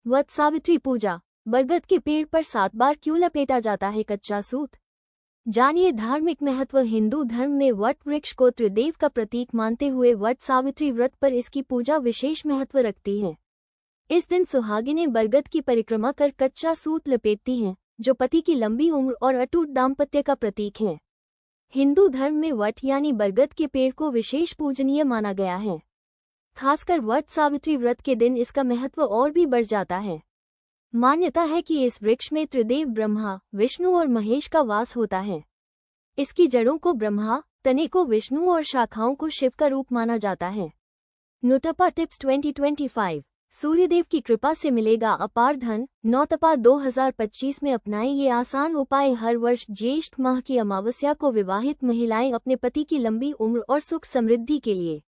वट सावित्री पूजा। बरगद के पेड़ पर 7 बार क्यों लपेटा जाता है कच्चा सूत? जानिए धार्मिक महत्व। हिंदू धर्म में वट वृक्ष को त्रिदेव का प्रतीक मानते हुए वट सावित्री व्रत पर इसकी पूजा विशेष महत्व रखती है। इस दिन सुहागिनें बरगद की परिक्रमा कर कच्चा सूत लपेटती हैं, जो पति की लंबी उम्र और अटूट दाम्पत्य का प्रतीक है। हिंदू धर्म में वट यानी बरगद के पेड़ को विशेष पूजनीय माना गया है। खासकर वट सावित्री व्रत के दिन इसका महत्व और भी बढ़ जाता है। मान्यता है कि इस वृक्ष में त्रिदेव ब्रह्मा, विष्णु और महेश का वास होता है। इसकी जड़ों को ब्रह्मा, तने को विष्णु और शाखाओं को शिव का रूप माना जाता है। नौतपा टिप्स 2025। सूर्यदेव की कृपा से मिलेगा अपार धन। नौतपा 2025 में अपनाएं ये आसान उपाय। हर वर्ष ज्येष्ठ माह की अमावस्या को विवाहित महिलाएं अपने पति की लंबी उम्र और सुख समृद्धि के लिए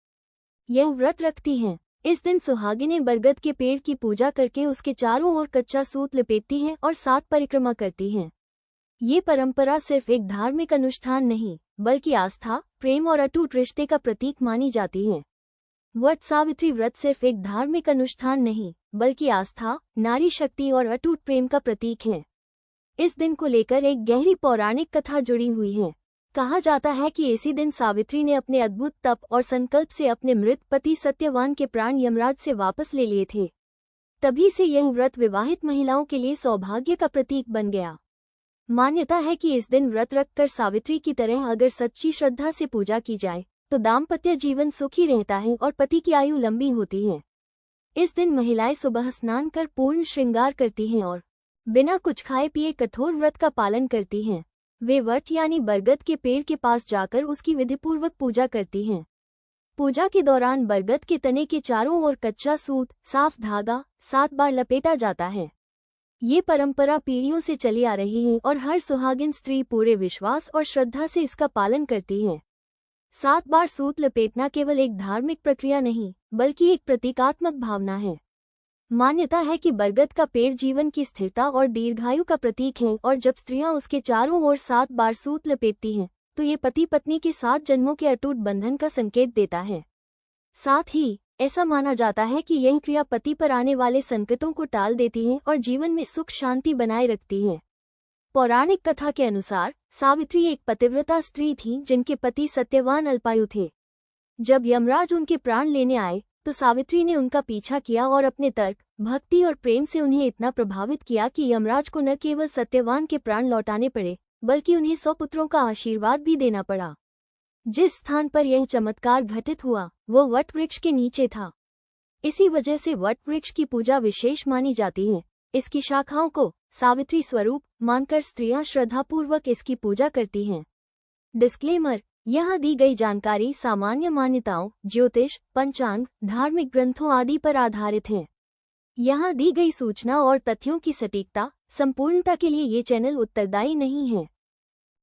यह व्रत रखती हैं। इस दिन सुहागिनें बरगद के पेड़ की पूजा करके उसके चारों ओर कच्चा सूत लपेटती हैं और 7 परिक्रमा करती हैं। ये परंपरा सिर्फ एक धार्मिक अनुष्ठान नहीं, बल्कि आस्था, प्रेम और अटूट रिश्ते का प्रतीक मानी जाती है। वट सावित्री व्रत सिर्फ एक धार्मिक अनुष्ठान नहीं, बल्कि आस्था, नारी शक्ति और अटूट प्रेम का प्रतीक है। इस दिन को लेकर एक गहरी पौराणिक कथा जुड़ी हुई है। कहा जाता है कि इसी दिन सावित्री ने अपने अद्भुत तप और संकल्प से अपने मृत पति सत्यवान के प्राण यमराज से वापस ले लिए थे। तभी से यह व्रत विवाहित महिलाओं के लिए सौभाग्य का प्रतीक बन गया। मान्यता है कि इस दिन व्रत रखकर सावित्री की तरह अगर सच्ची श्रद्धा से पूजा की जाए तो दाम्पत्य जीवन सुखी रहता है और पति की आयु लंबी होती है। इस दिन महिलाएं सुबह स्नान कर पूर्ण श्रृंगार करती हैं और बिना कुछ खाए पिए कठोर व्रत का पालन करती हैं। वे वट यानी बरगद के पेड़ के पास जाकर उसकी विधिपूर्वक पूजा करती हैं। पूजा के दौरान बरगद के तने के चारों ओर कच्चा सूत, साफ धागा 7 बार लपेटा जाता है। ये परंपरा पीढ़ियों से चली आ रही है और हर सुहागिन स्त्री पूरे विश्वास और श्रद्धा से इसका पालन करती है। 7 बार सूत लपेटना केवल एक धार्मिक प्रक्रिया नहीं, बल्कि एक प्रतीकात्मक भावना है। मान्यता है कि बरगद का पेड़ जीवन की स्थिरता और दीर्घायु का प्रतीक है और जब स्त्रियां उसके चारों ओर 7 बार सूत लपेटती हैं, तो ये पति पत्नी के 7 जन्मों के अटूट बंधन का संकेत देता है। साथ ही ऐसा माना जाता है कि यह क्रिया पति पर आने वाले संकटों को टाल देती है और जीवन में सुख शांति बनाए रखती है। पौराणिक कथा के अनुसार सावित्री एक पतिव्रता स्त्री थी जिनके पति सत्यवान अल्पायु थे। जब यमराज उनके प्राण लेने आए तो सावित्री ने उनका पीछा किया और अपने तर्क, भक्ति और प्रेम से उन्हें इतना प्रभावित किया कि यमराज को न केवल सत्यवान के प्राण लौटाने पड़े, बल्कि उन्हें 100 पुत्रों का आशीर्वाद भी देना पड़ा। जिस स्थान पर यह चमत्कार घटित हुआ वो वट वृक्ष के नीचे था। इसी वजह से वट वृक्ष की पूजा विशेष मानी जाती है। इसकी शाखाओं को सावित्री स्वरूप मानकर स्त्रियां श्रद्धापूर्वक इसकी पूजा करती हैं। डिस्क्लेमर: यहाँ दी गई जानकारी सामान्य मान्यताओं, ज्योतिष, पंचांग, धार्मिक ग्रंथों आदि पर आधारित है। यहाँ दी गई सूचना और तथ्यों की सटीकता, संपूर्णता के लिए ये चैनल उत्तरदायी नहीं है।